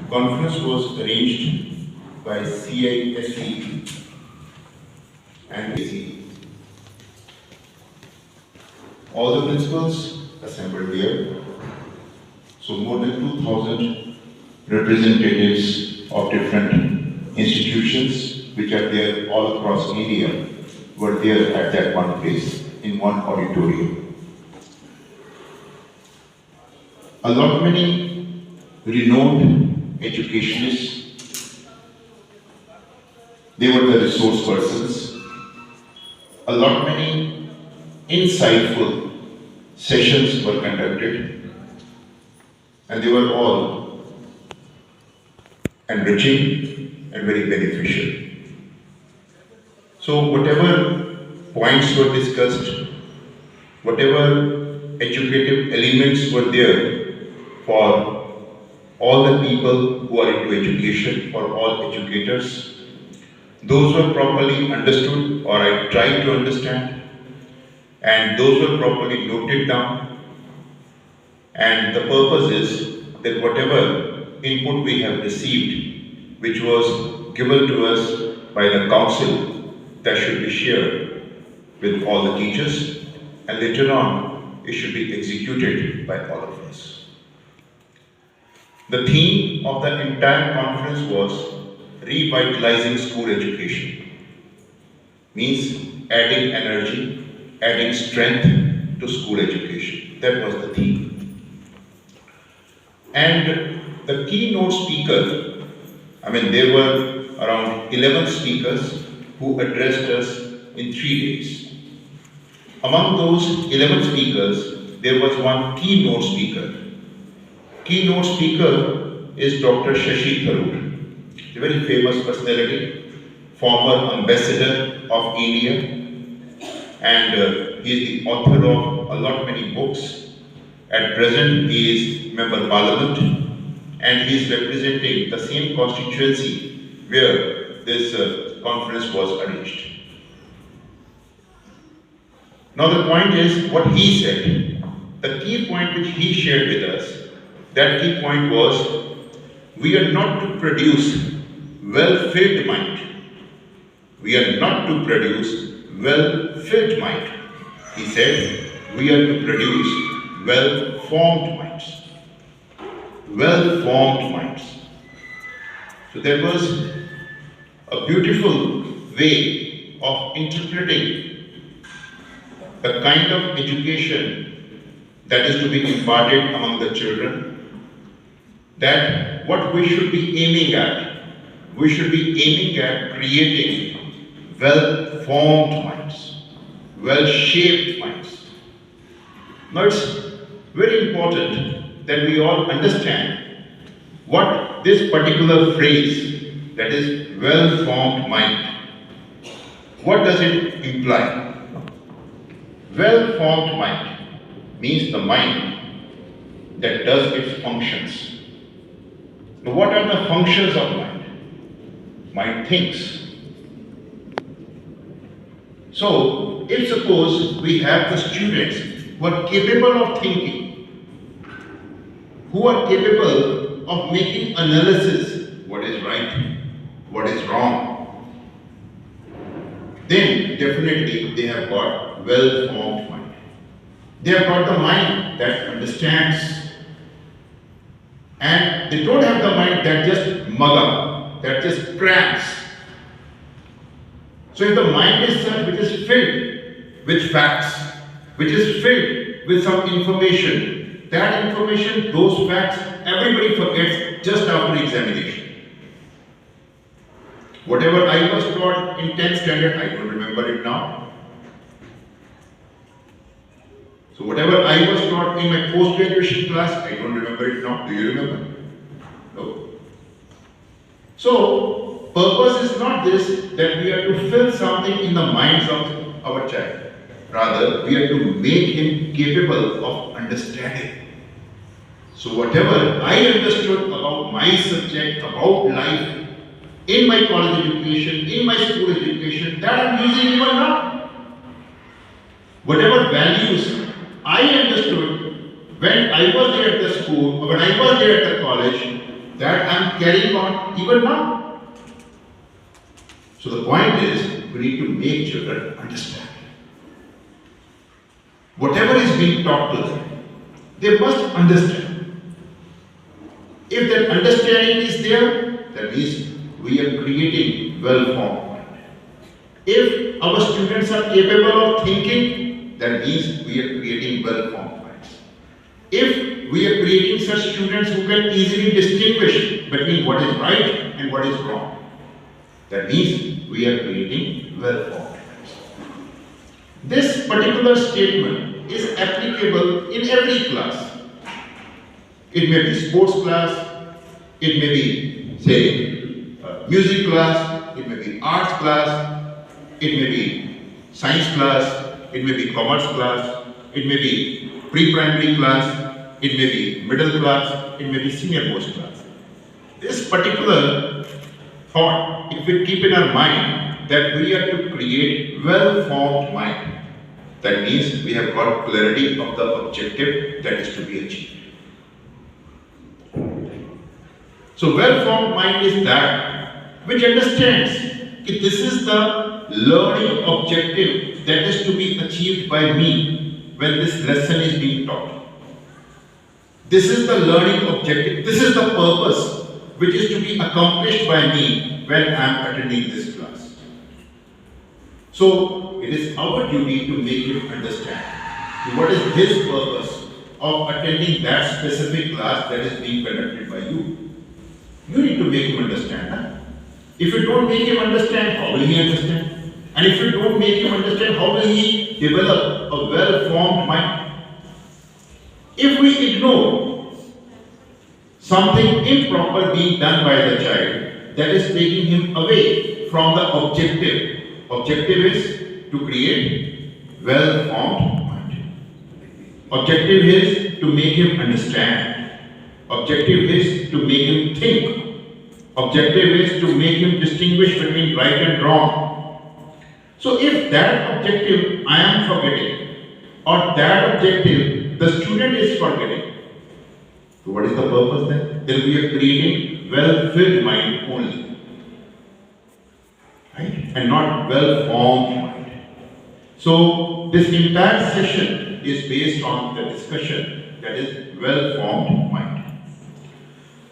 Conference was arranged by CISE and AC. All the principals assembled here. So more than 2,000 representatives of different institutions which are there all across India were there at that one place in one auditorium. A lot many renowned educationists, they were the resource persons. A lot many insightful sessions were conducted and they were all enriching and very beneficial. So whatever points were discussed, whatever educative elements were there for all the people who are into education, for all educators, those were properly understood or I tried to understand, and those were properly noted down. And the purpose is that whatever input we have received, which was given to us by the council, that should be shared with all the teachers, and later on it should be executed by all of us. The theme of the entire conference was revitalizing school education. Means adding energy, adding strength to school education. That was the theme. And the keynote speaker, there were around 11 speakers who addressed us in 3 days. Among those 11 speakers, there was one keynote speaker. Keynote speaker is Dr. Shashi Tharoor, a very famous personality, former ambassador of India, and he is the author of a lot many books. At present, he is member parliament, and he is representing the same constituency where this conference was arranged. Now the point is what he said. The key point which he shared with us, that key point was, we are not to produce well-filled mind. We are not to produce well-filled mind. He said, we are to produce well-formed minds. Well-formed minds. So that was a beautiful way of interpreting the kind of education that is to be imparted among the children, that what we should be aiming at, we should be aiming at creating well-formed minds, well-shaped minds. Now it's very important that we all understand what this particular phrase, that is well-formed mind, what does it imply? Well-formed mind means the mind that does its functions. Now, what are the functions of mind? Mind thinks. So, if suppose we have the students who are capable of thinking, who are capable of making analysis, what is right, what is wrong, then definitely they have got well-formed mind. They have got the mind that understands. And they don't have the mind that just mug up, that just crams. So if the mind is such which is filled with facts, which is filled with some information, that information, those facts, everybody forgets just after examination. Whatever I was taught in 10th standard, I don't remember it now. So whatever I was taught in my post-graduation class, I don't remember it now. Do you remember? No. So, purpose is not this, that we are to fill something in the minds of our child. Rather, we are to make him capable of understanding. So whatever I understood about my subject, about life, in my college education, in my school education, that I am using even now. Whatever values I understood when I was there at the school, or when I was there at the college, that I'm carrying on even now. So the point is, we need to make children understand. Whatever is being taught to them, they must understand. If that understanding is there, that means we are creating well-formed mind. If our students are capable of thinking, that means we are creating well-formed minds. If we are creating such students who can easily distinguish between what is right and what is wrong, that means we are creating well-formed minds. This particular statement is applicable in every class. It may be sports class, it may be, say, music class, it may be arts class, it may be science class, it may be commerce class, it may be pre-primary class, it may be middle class, it may be senior most class. This particular thought, if we keep in our mind that we are to create well-formed mind, that means we have got clarity of the objective that is to be achieved. So well-formed mind is that which understands that this is the learning objective that is to be achieved by me when this lesson is being taught. This is the learning objective, this is the purpose which is to be accomplished by me when I am attending this class. So it is our duty to make him understand what is his purpose of attending that specific class that is being conducted by you. You need to make him understand. Huh? If you don't make him understand, how will he understand? And if you don't make him understand, how will he develop a well-formed mind? If we ignore something improper being done by the child, that is taking him away from the objective. Objective is to create well-formed mind. Objective is to make him understand. Objective is to make him think. Objective is to make him distinguish between right and wrong. So if that objective I am forgetting, or that objective the student is forgetting, so what is the purpose then? Then we are creating well-filled mind only, right? And not well-formed mind. So this entire session is based on the discussion that is well-formed mind.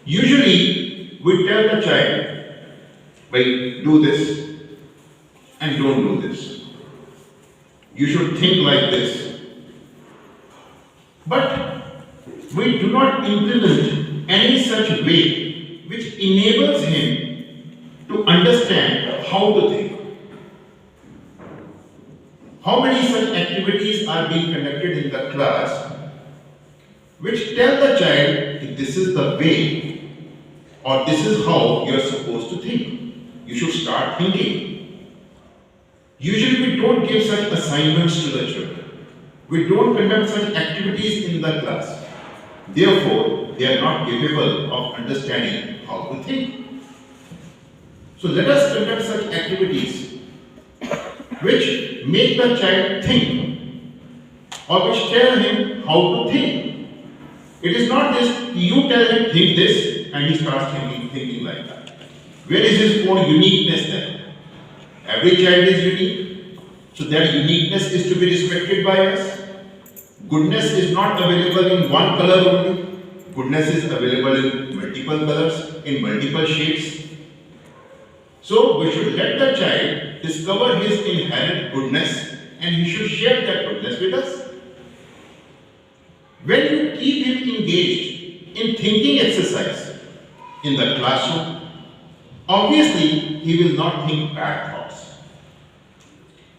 Usually, we tell the child, do this and don't do this. You should think like this. But we do not implement any such way which enables him to understand how to think. How many such activities are being conducted in the class which tell the child that this is the way or this is how you are supposed to think. You should start thinking. Usually we don't give such assignments to the children. We don't conduct such activities in the class. Therefore, they are not capable of understanding how to think. So let us conduct such activities which make the child think or which tell him how to think. It is not this, you tell him think this and he starts thinking like that. Where is his own uniqueness then? Every child is unique. So that uniqueness is to be respected by us. Goodness is not available in one color only. Goodness is available in multiple colors, in multiple shades. So we should let the child discover his inherent goodness and he should share that goodness with us. When you keep him engaged in thinking exercise in the classroom, obviously he will not think bad thoughts.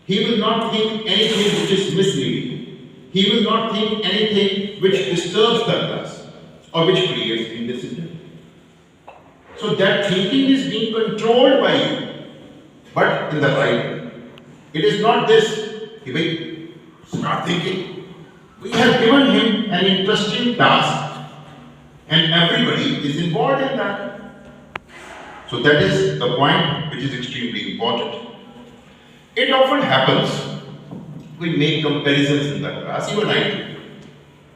He will not think anything which is misleading. He will not think anything which disturbs the class or which creates indiscipline. So that thinking is being controlled by you, but in the right way. It is not this, he will start thinking. We have given him an interesting task and everybody is involved in that. So that is the point which is extremely important. It often happens, we make comparisons in the class, even I do.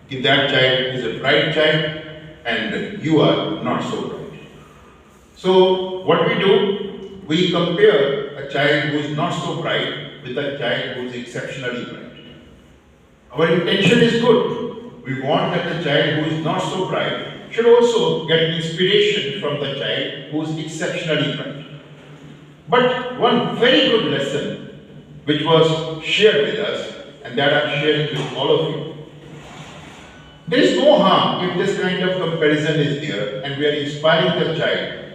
If that child is a bright child and you are not so bright. So what we do, we compare a child who is not so bright with a child who is exceptionally bright. Our intention is good. We want that the child who is not so bright should also get inspiration from the child who is exceptionally bright. But one very good lesson which was shared with us, and that I'm sharing with all of you. There is no harm if this kind of comparison is there and we are inspiring the child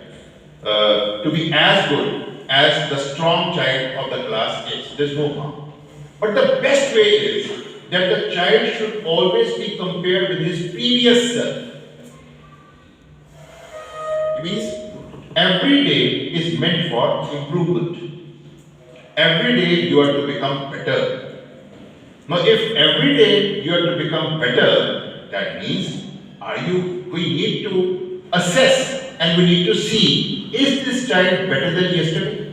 to be as good as the strong child of the class is. There's no harm. But the best way is that the child should always be compared with his previous self. It means every day is meant for improvement. Every day you are to become better. Now, if every day you are to become better, that means we need to assess and we need to see, is this child better than yesterday?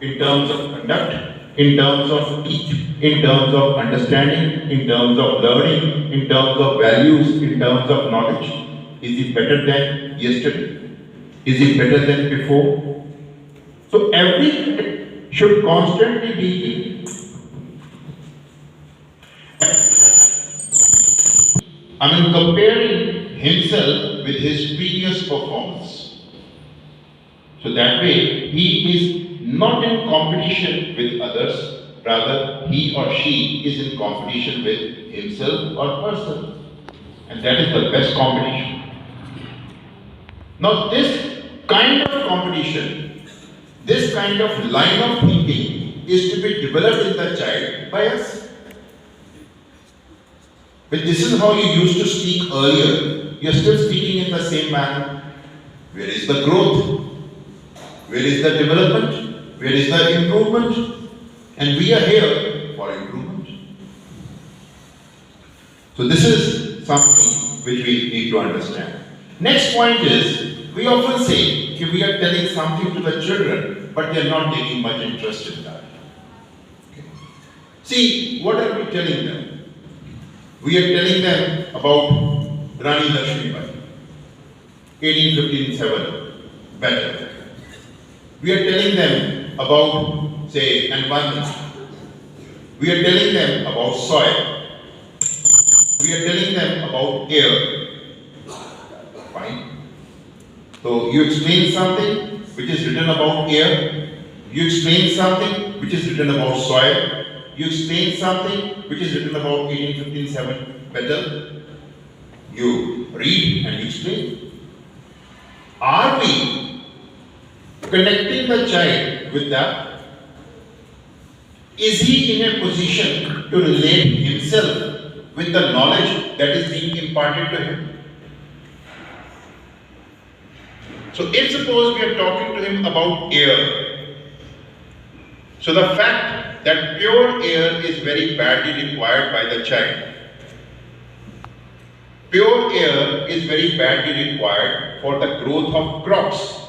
In terms of conduct, in terms of teach, in terms of understanding, in terms of learning, in terms of values, in terms of knowledge. Is he better than yesterday? Is he better than before? So every should constantly be comparing himself with his previous performance. So that way he is not in competition with others, rather he or she is in competition with himself or herself. And that is the best competition. Now this kind of competition, this kind of line of thinking is to be developed in the child by us. But this is how you used to speak earlier. You are still speaking in the same manner. Where is the growth? Where is the development? Where is the improvement? And we are here for improvement. So this is something which we need to understand. Next point is, we often say we are telling something to the children, but they are not taking much interest in that. Okay. See, what are we telling them? We are telling them about Rani Lakshmibai, 1815-7, better. We are telling them about, say, environment. We are telling them about soil. We are telling them about air. Fine. So you explain something which is written about air. You explain something which is written about soil. You explain something which is written about 1815-7 better. You read and you explain. Are we connecting the child with that? Is he in a position to relate himself with the knowledge that is being imparted to him? So if suppose we are talking to him about air, so the fact that pure air is very badly required by the child. Pure air is very badly required for the growth of crops,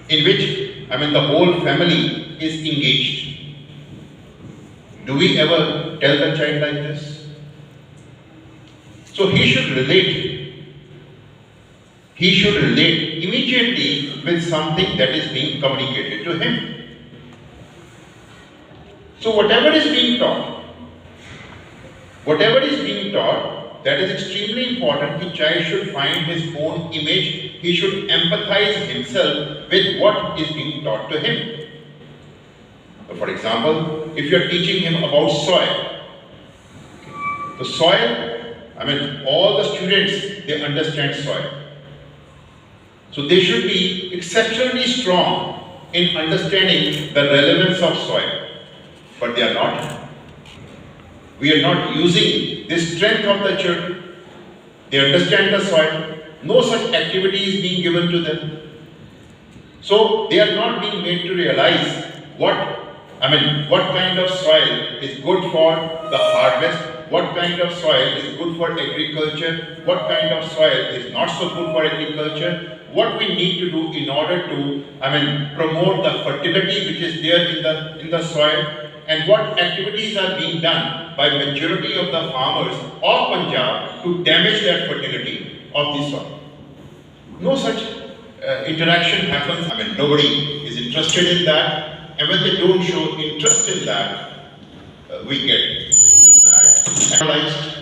in which, the whole family is engaged. Do we ever tell the child like this? So he should relate. He should relate immediately with something that is being communicated to him. So whatever is being taught, that is extremely important. The child should find his own image. He should empathize himself with what is being taught to him. So for example, if you are teaching him about soil, the soil, all the students, they understand soil. So they should be exceptionally strong in understanding the relevance of soil. But they are not. We are not using the strength of the children. They understand the soil. No such activity is being given to them. So they are not being made to realize what kind of soil is good for the harvest, what kind of soil is good for agriculture, what kind of soil is not so good for agriculture, what we need to do in order to promote the fertility which is there in the soil, and what activities are being done by majority of the farmers of Punjab to damage that fertility of the soil. No such interaction happens. I mean, nobody is interested in that, and when they don't show interest in that, we get analyzed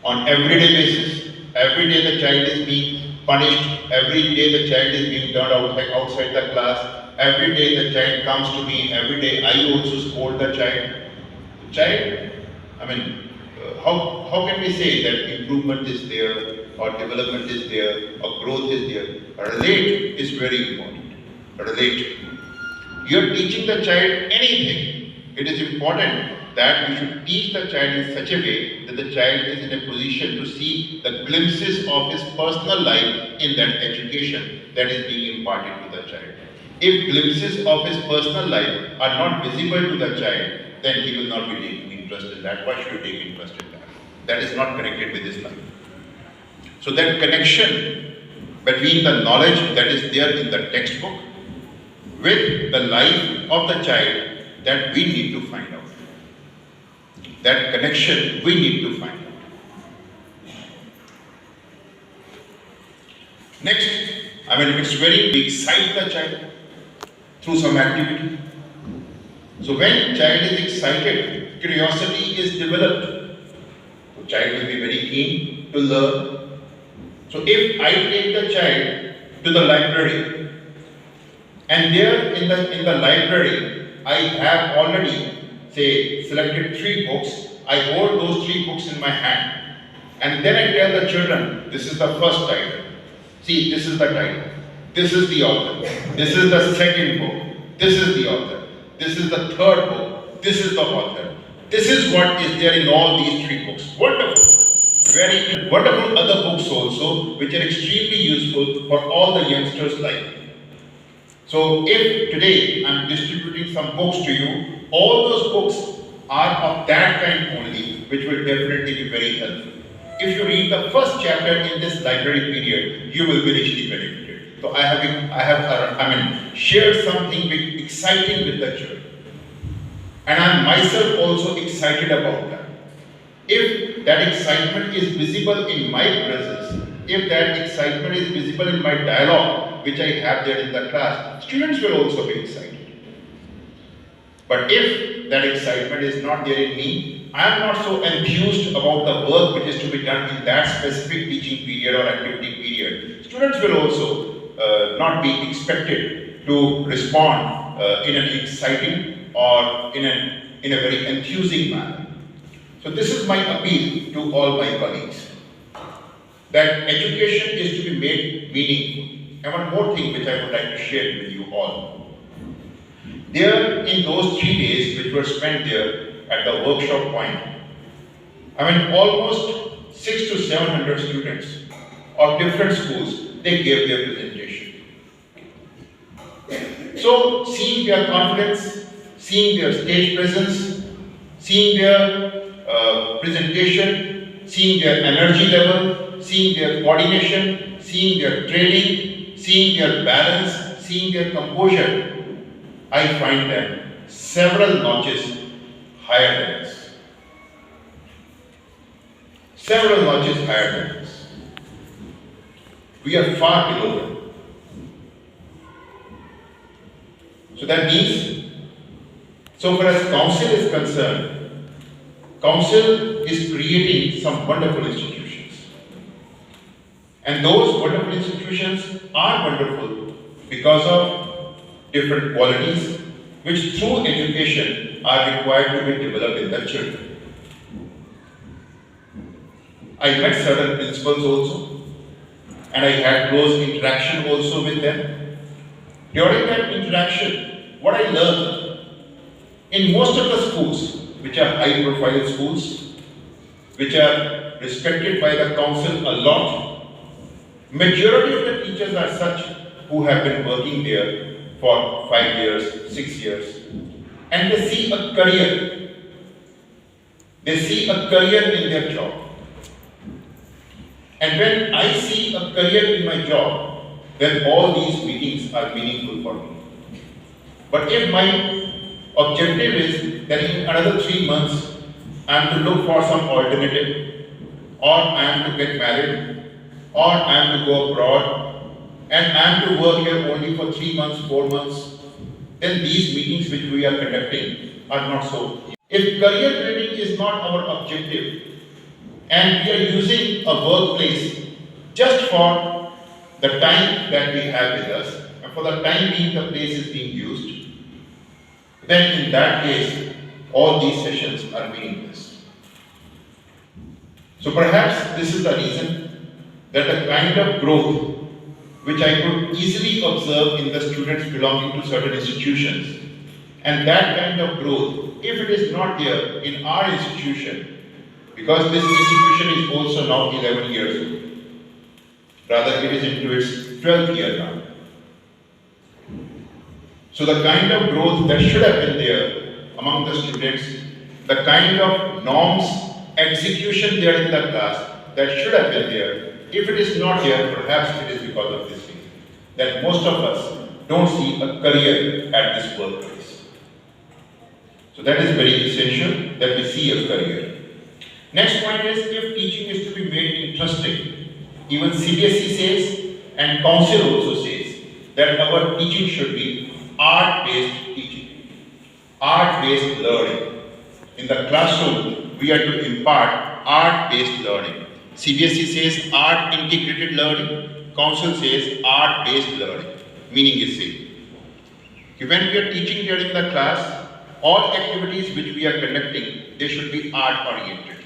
on everyday basis. Every day the child is being punished. Every day the child is being turned outside the class. Every day the child comes to me. Every day I also scold the child. Child, I mean, how can we say that improvement is there, or development is there, or growth is there? Relate is very important. Relate. You are teaching the child anything. It is important that we should teach the child in such a way that the child is in a position to see the glimpses of his personal life in that education that is being imparted to the child. If glimpses of his personal life are not visible to the child, then he will not be taking interest in that. Why should he take interest in that? That is not connected with his life. So that connection between the knowledge that is there in the textbook with the life of the child, that we need to find out. That connection we need to find out. Next, I mean, it's very to excite the child through some activity. So when child is excited, curiosity is developed. The child will be very keen to learn. So if I take the child to the library, and there in the library, I have already, say, selected 3 books. I hold those 3 books in my hand. And then I tell the children, this is the first title. See, this is the title. This is the author. This is the second book. This is the author. This is the third book. This is the author. This is what is there in all these 3 books. Wonderful. Very wonderful other books also, which are extremely useful for all the youngsters' life. So if today I am distributing some books to you, all those books are of that kind only, which will definitely be very helpful. If you read the first chapter in this library period, you will be richly benefited. So I have shared something exciting with the children. And I am myself also excited about that. If that excitement is visible in my presence, if that excitement is visible in my dialogue, which I have there in the class, students will also be excited. But if that excitement is not there in me, I am not so enthused about the work which is to be done in that specific teaching period or activity period, students will also not be expected to respond in an exciting or in a very enthusing manner. So this is my appeal to all my colleagues, that education is to be made meaningful. And one more thing which I would like to share with you all. There, in those 3 days which were spent there at the workshop point, almost 600 to 700 students of different schools, they gave their presentation. So, seeing their confidence, seeing their stage presence, seeing their presentation, seeing their energy level, seeing their coordination, seeing their training, seeing their balance, seeing their composure, I find them several notches higher than us. Several notches higher than us. We are far below them. So that means, so far as council is concerned, council is creating some wonderful institutions. And those wonderful institutions are wonderful because of different qualities which through education are required to be developed in the children. I met certain principals also, and I had close interaction also with them. During that interaction, what I learned, in most of the schools, which are high profile schools, which are respected by the council a lot, majority of the teachers are such who have been working there for 5 years, 6 years, and they see a career. They see a career in their job. And when I see a career in my job, then all these meetings are meaningful for me. But if my objective is that in another 3 months, I am to look for some alternative, or I am to get married, or I am to go abroad, and I am to work here only for 3 months, 4 months, then these meetings which we are conducting are not so. If career building is not our objective, and we are using a workplace just for the time that we have with us, and for the time being the place is being used, then in that case, all these sessions are meaningless. So perhaps this is the reason that the kind of growth which I could easily observe in the students belonging to certain institutions, and that kind of growth, if it is not there in our institution, because this institution is also now 11 years old, rather it is into its 12th year now. So the kind of growth that should have been there among the students, the kind of norms, execution there in the class that should have been there, if it is not here, perhaps it is because of this reason, that most of us don't see a career at this workplace. So that is very essential that we see a career. Next point is, if teaching is to be made interesting, even CBSE says and Council also says that our teaching should be art-based teaching, art-based learning. In the classroom, we are to impart art-based learning. CBSE says art-integrated learning, Council says art-based learning, meaning is same. When we are teaching during the class, all activities which we are conducting, they should be art-oriented.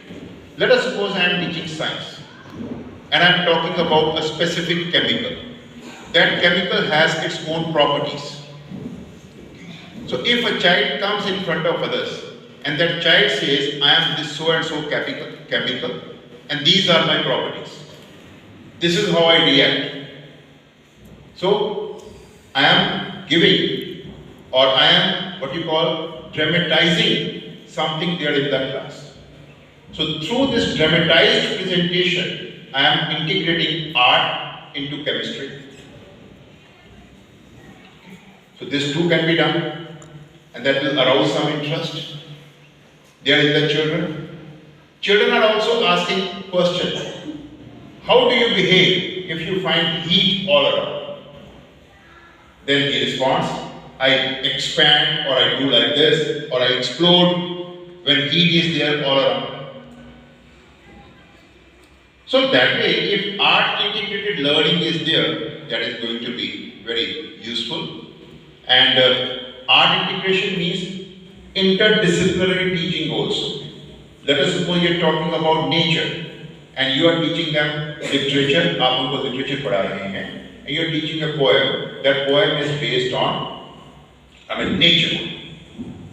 Let us suppose I am teaching science, and I am talking about a specific chemical. That chemical has its own properties. So if a child comes in front of others, and that child says, I am this so and so chemical, and these are my properties. This is how I react. So I am giving, or I am what you call dramatizing something there in the class. So through this dramatized presentation, I am integrating art into chemistry. So this too can be done, and that will arouse some interest there in the children. Children are also asking questions. How do you behave if you find heat all around? Then he responds, I expand, or I do like this, or I explode when heat is there all around. So that way, if art-integrated learning is there, that is going to be very useful. And art integration means interdisciplinary teaching also. Let us suppose you are talking about nature, and you are teaching them literature, आप उनको literature पढ़ा रहे हैं, and you are teaching a poem. That poem is based on, nature.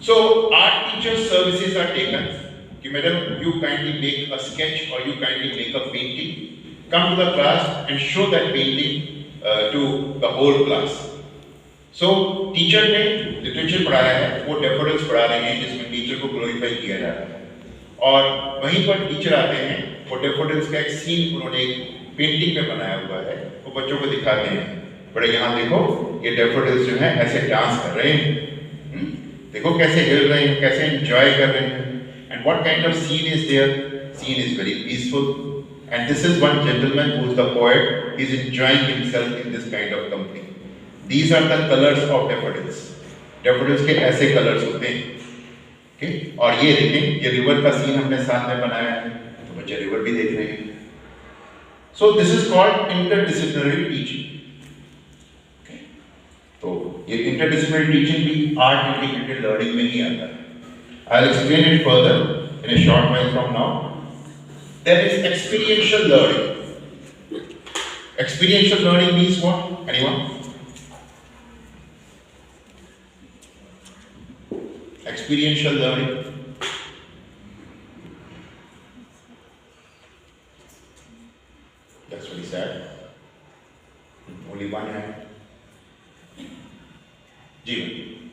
So art teacher services are taken. Madam, you kindly make a sketch or you kindly make a painting, come to the class and show that painting to the whole class. So teacher ने literature पढ़ाया है, वो daffodils पढ़ा रहे हैं जिसमें nature को glorify किया जा रहा है, और वहीं पर teacher आते हैं, वो daffodils का एक scene उन्होंने painting में बनाया हुआ है, वो बच्चों को दिखाते हैं, बड़े यहाँ देखो ये daffodils जो हैं ऐसे dance कर रहे हैं, देखो कैसे हिल रहे हैं, कैसे enjoy कर रहे हैं. And what kind of scene is there? Scene is very peaceful. And this is one gentleman who is the poet. He is enjoying himself in this kind of company. These are the colors of daffodils. Daffodils के ऐसे colors होते हैं. Okay? और ये देखें, ये river का scene हमने साथ में बनाया है, तो बच्चे river भी देख रहे हैं. So this is called interdisciplinary teaching. Okay? तो ये interdisciplinary teaching भी art integrated learning में ही आता है. I'll explain it further in a short while from now. There is experiential learning. Experiential learning means what? Anyone? Experiential learning. That's what he said. Only one hand. Jeevan.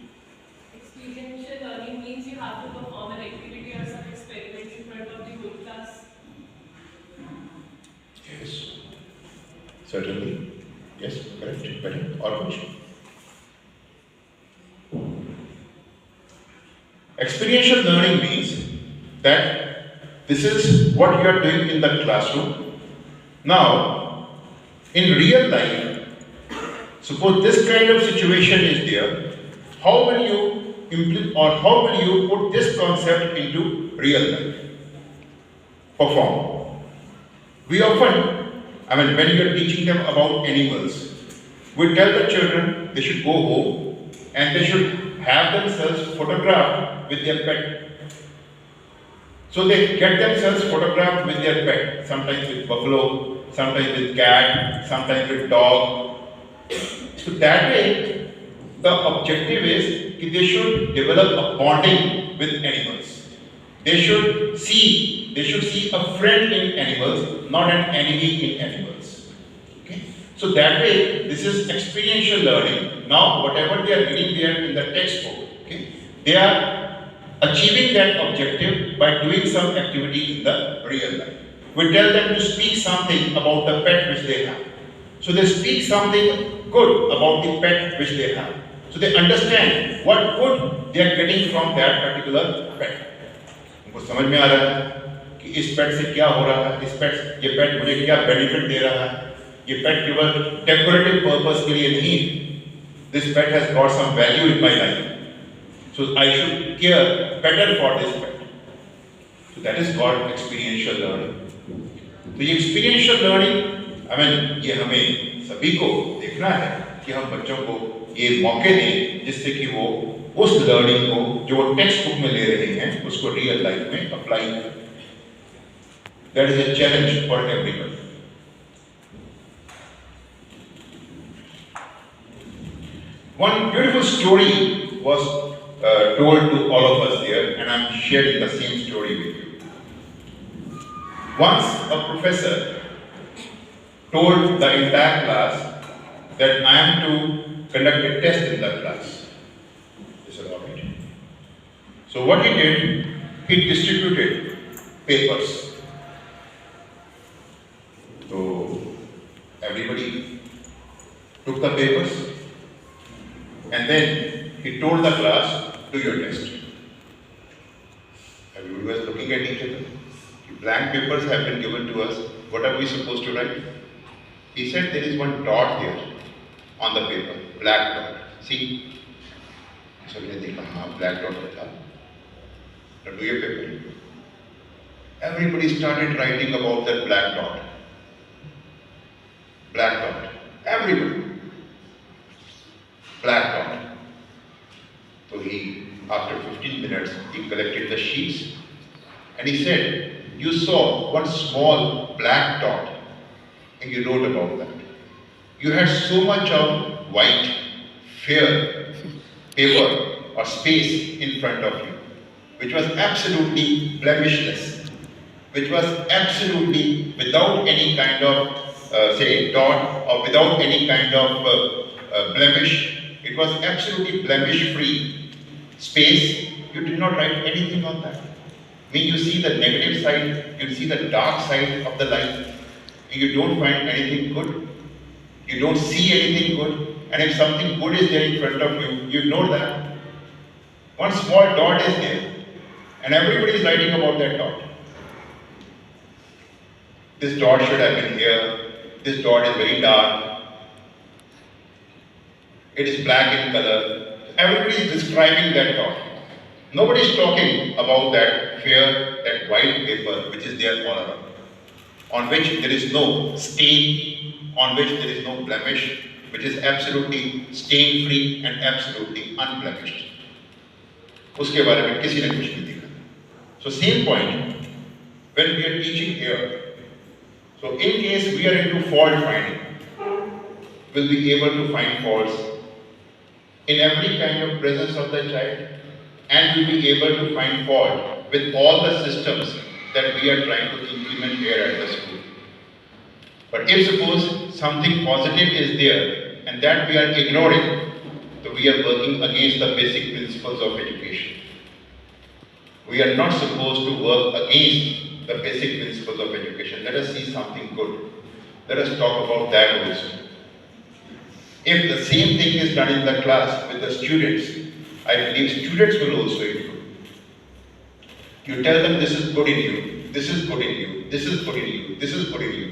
Experiential learning means you have to perform an activity or some experiment in front of the whole class. Yes. Certainly. Yes, correct. Correct. Or question. Experiential learning means that this is what you are doing in the classroom. Now, in real life, Suppose this kind of situation is there, how will you how will you put this concept into real life? Perform. We often, when you are teaching them about animals, we tell the children they should go home and they should have themselves photographed with their pet. So they get themselves photographed with their pet, sometimes with buffalo, sometimes with cat, sometimes with dog. So that way, the objective is that they should develop a bonding with animals. They should see a friend in animals, not an enemy in animals. Okay? So that way, this is experiential learning. Now, whatever they are reading there in the textbook, okay, they are achieving that objective by doing some activity in the real life. We tell them to speak something about the pet which they have. So they speak something good about the pet which they have. So they understand what good they are getting from that particular pet. उनको समझ में आ रहा है कि इस पेट से क्या हो रहा है, ये पेट मुझे क्या बेनिफिट दे रहा है, ये पेट केवल डेकोरेटिव पर्पस के लिए नहीं है. This pet has got some value in my life. So I should care better for this pet. So that is called experiential learning. तो ये experiential learning, ये हमें सभी को देखना है कि हम बच्चों को ये मौके दें जिससे कि वो उस लर्निंग को जो वो टेक्स्ट बुक में ले रहे हैं उसको रियल लाइफ में अप्लाई करें. That is a challenge for everybody. One beautiful story was told to all of us there, and I'm sharing the same story with you. Once a professor told the entire class that I am to conduct a test in the class. Is it all right? So what he did, he distributed papers. So everybody took the papers and then he told the class, do your test. Everybody was looking at each other. Blank papers have been given to us. What are we supposed to write? He said there is one dot there on the paper, black dot. See? So we think, black dot. Now do your paper. Everybody started writing about that black dot. Black dot. Everybody. Black dot. So he, after 15 minutes, he collected the sheets and he said, you saw one small black dot and you wrote about that. You had so much of white, fair paper or space in front of you, which was absolutely blemishless, which was absolutely without any kind of, dot or without any kind of blemish. It was absolutely blemish-free space. You did not write anything on that. When you see the negative side, you see the dark side of the life, and you don't find anything good. You don't see anything good, and if something good is there in front of you, you ignore that. One small dot is there, and everybody is writing about that dot. This dot should have been here. This dot is very dark. It is black in color. Everybody is describing that dot. Nobody is talking about that fair, that white paper which is there all around, on which there is no stain, on which there is no blemish, which is absolutely stain-free and absolutely unblemished. उसके बारे में किसी ने कुछ नहीं दिखा. So same point, when we are teaching here, so in case we are into fault finding, we'll be able to find faults in every kind of presence of the child, and we'll be able to find fault with all the systems that we are trying to implement here at the school. But if suppose something positive is there and that we are ignoring, so we are working against the basic principles of education. We are not supposed to work against the basic principles of education. Let us see something good. Let us talk about that also. If the same thing is done in the class with the students, I believe students will also improve. You tell them this is good in you, this is good in you, this is good in you, this is good in you.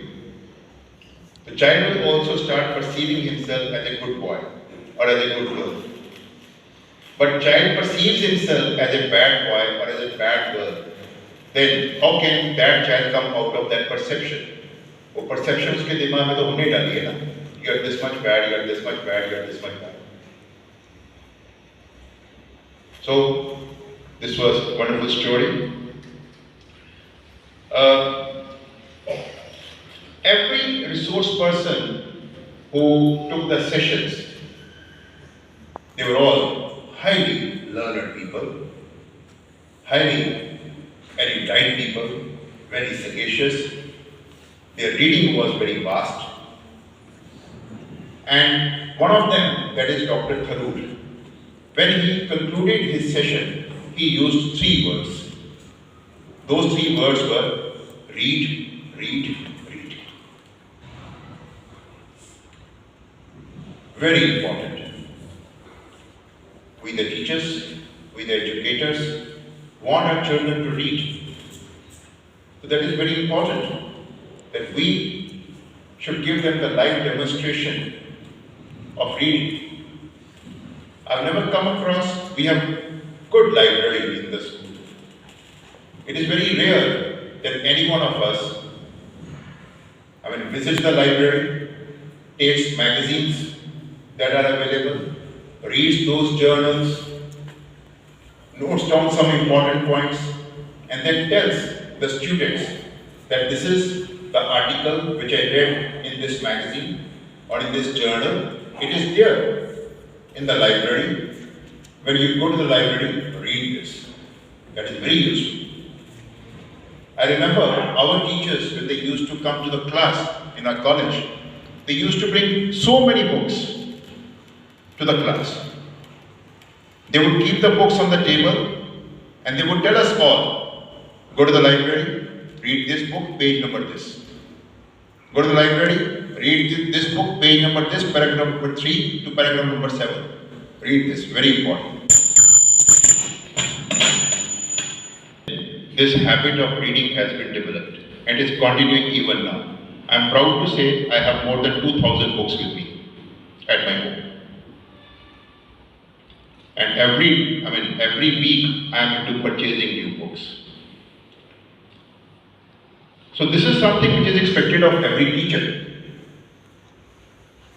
The child will also start perceiving himself as a good boy or as a good girl. But child perceives himself as a bad boy or as a bad girl, then how can that child come out of that perception? वो perception उसके दिमाग में तो होने डाली है ना, you are this much bad, you are this much bad, you are this much bad. So this was a wonderful story. Every resource person who took the sessions, they were all highly learned people, highly erudite people, very sagacious. Their reading was very vast. And one of them, that is Dr. Tharoor, when he concluded his session, he used 3 words. Those 3 words were read, read, read. Very important. We the teachers, we the educators want our children to read. So that is very important, that we should give them the live demonstration of reading. I've never come across, we have good library in the school. It is very rare that any one of us, visits the library, takes magazines that are available, reads those journals, notes down some important points, and then tells the students that this is the article which I read in this magazine or in this journal. It is there in the library. When you go to the library, read this. That is very useful. I remember our teachers, when they used to come to the class in our college, they used to bring so many books to the class. They would keep the books on the table and they would tell us all, go to the library, read this book, page number this. Go to the library, read this book, page number this, paragraph number 3 to paragraph number 7. Read this, very important. This habit of reading has been developed and is continuing even now. I am proud to say I have more than 2,000 books with me at my home. And every week I am into purchasing new books. So this is something which is expected of every teacher.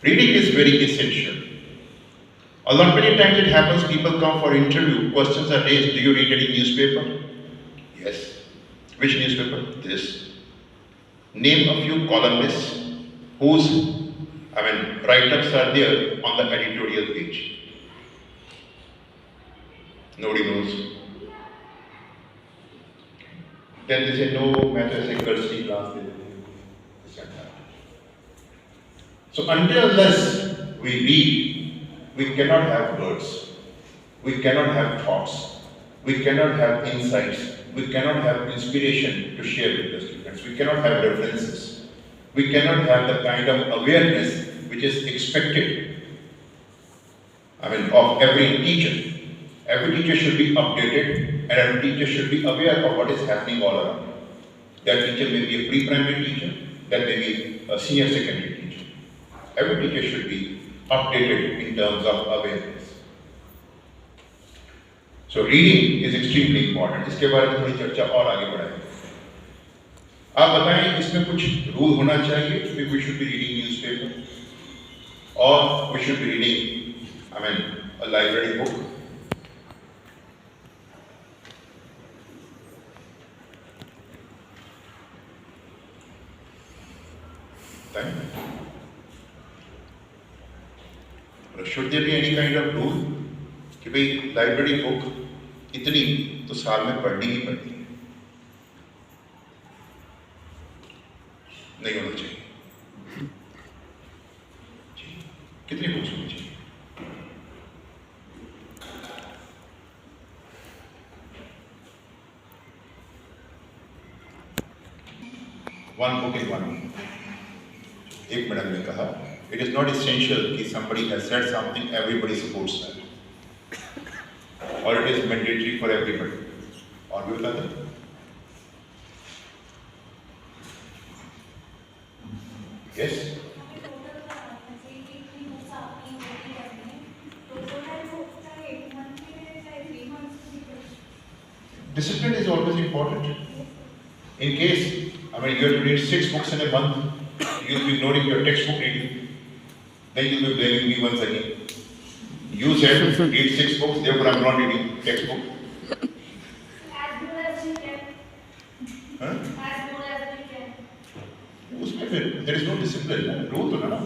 Reading is very essential. A lot many times it happens, people come for interview, questions are raised, do you read any newspaper? Yes. Which newspaper? This. Name a few columnists whose write-ups are there on the editorial page. Nobody knows. Then they say, no, मैं तो ऐसे cursory class दे देते हैं. So until unless we read, we cannot have words, we cannot have thoughts, we cannot have insights, we cannot have inspiration to share with the students, we cannot have references, we cannot have the kind of awareness which is expected of every teacher. Every teacher should be updated and every teacher should be aware of what is happening all around. That teacher may be a pre-primary teacher, that may be a senior secondary teacher. Every teacher should be updated in terms of awareness. So reading is extremely important. इसके बारे में थोड़ी चर्चा और आगे बढ़ाएंगे. आप बताएं इसमें कुछ रूल होना चाहिए? We should be reading newspaper or we should be reading a library book. Should there be any kind of rule कि भाई लाइब्रेरी बुक इतनी तो साल में पढ़नी ही पड़ती है? नहीं होना चाहिए. कितनी बुक्स होनी चाहिए? One book in 1 week. एक मैडम ने कहा, it is not essential कि somebody has said something, everybody supports that, or it is mandatory for everybody. और भी बताते हैं? Yes. discipline is always important. In case, I mean, you have to read 6 books in a month, you'll be ignoring your textbook reading. Then you'll be blaming me once again. You said read 6 books, therefore I'm not reading textbook. As good as you can. Huh? As good as you can. उसमें फिर there is no discipline, ना? Rule तो ना.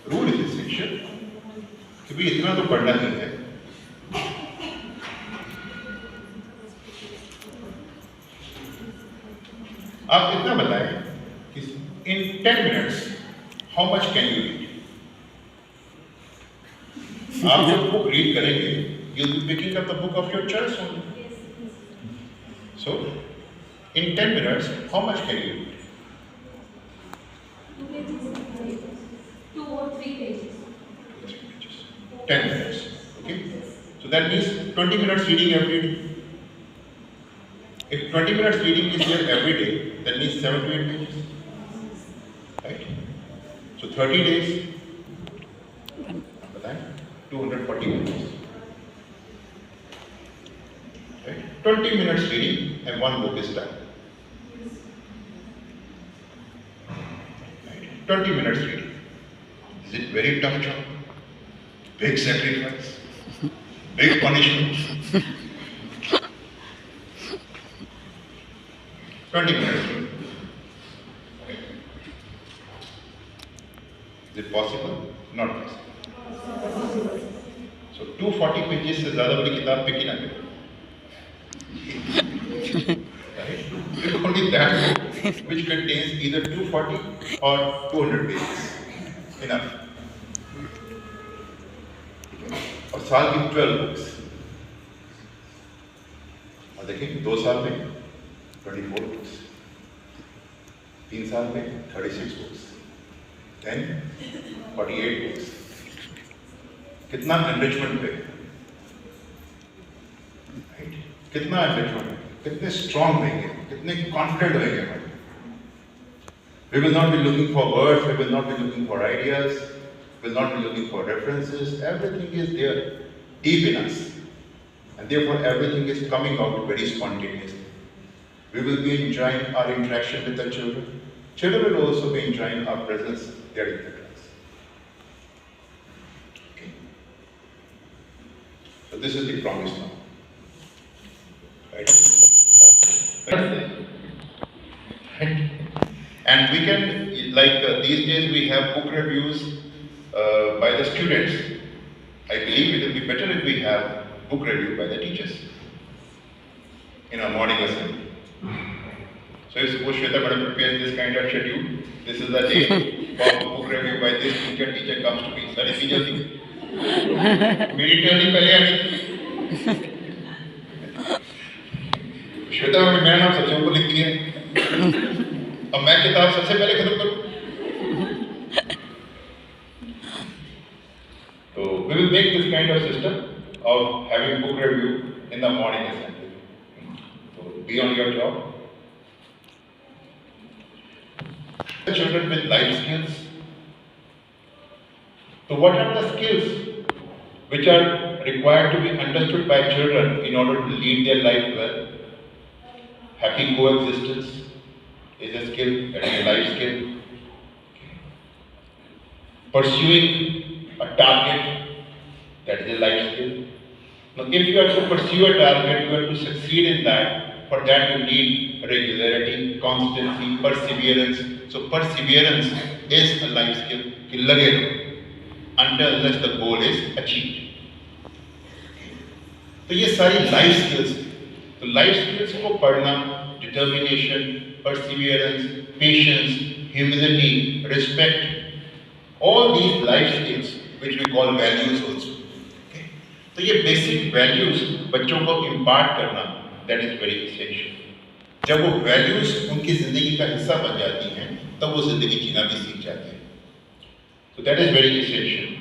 Rule is essential. कि भी इतना तो पढ़ना ही है. आप इतना बताएं कि in 10 minutes how much can you read? आप जब बुक रीड करेंगे, you'll be picking up the book of your choice only. So, in 10 minutes, how much can you read? 2 or 3 pages. 10 minutes. Okay? So that means 20 minutes reading every day. If 20 minutes reading is here every day, that means 7 to 8 pages. Right? So 30 days, बताएं, 240 pages. Right? 20 minutes reading and one book is done. Right? 20 minutes reading. Is it very tough job? Big sacrifice? Big punishment? 20 minutes. Is it possible? Not possible. So 240 pages से ज़्यादा बड़ी किताब pick ही ना करें. Right? Pick only that book which contains either 240 or 200 pages. Enough. और साल की 12 books. और देखिए 2 साल में 24 books. 3 साल में 36 books. Then 48 books. कितना enrichment पे? Right? कितना enrichment? कितने strong रहेंगे? कितने confident रहेंगे हम? We will not be looking for words. We will not be looking for ideas. We will not be looking for references. Everything is there, deep in us, and therefore everything is coming out very spontaneously. We will be enjoying our interaction with the children. Children will also be enjoying our presence there in the class. Okay. So this is the promise now. Right? And we can, like these days we have book reviews by the students. I believe it will be better if we have book review by the teachers in our morning assembly. So if suppose Shweta Madam prepares this kind of schedule, this is the day for book review by this teacher, teacher comes to me. Sir, इतनी जल्दी मेरी turning पहले आ गई. Shweta madam मेरा नाम सबसे ऊपर लिख दिया. अब मैं किताब सबसे पहले खत्म करूं. So we will make this kind of system of having book review in the morning assembly. So be on your job. Children with life skills. So what are the skills which are required to be understood by children in order to lead their life well? Happy coexistence is a skill, that is a life skill. Pursuing a target, that is a life skill. Now if you have to pursue a target, you have to succeed in that. For that you need regularity, constancy, perseverance. So perseverance is a life skill कि लगे रहो until unless the goal is achieved. तो ये सारी life skills. तो life skills को पढ़ना, determination, perseverance, patience, humility, respect, all these life skills which we call values also. Okay? तो ये basic values बच्चों को impart करना, that is very essential. जब वो values उनकी जिंदगी का हिस्सा बन जाती हैं, तब वो जिंदगी जीना भी सीख जाते हैं. So that is very essential.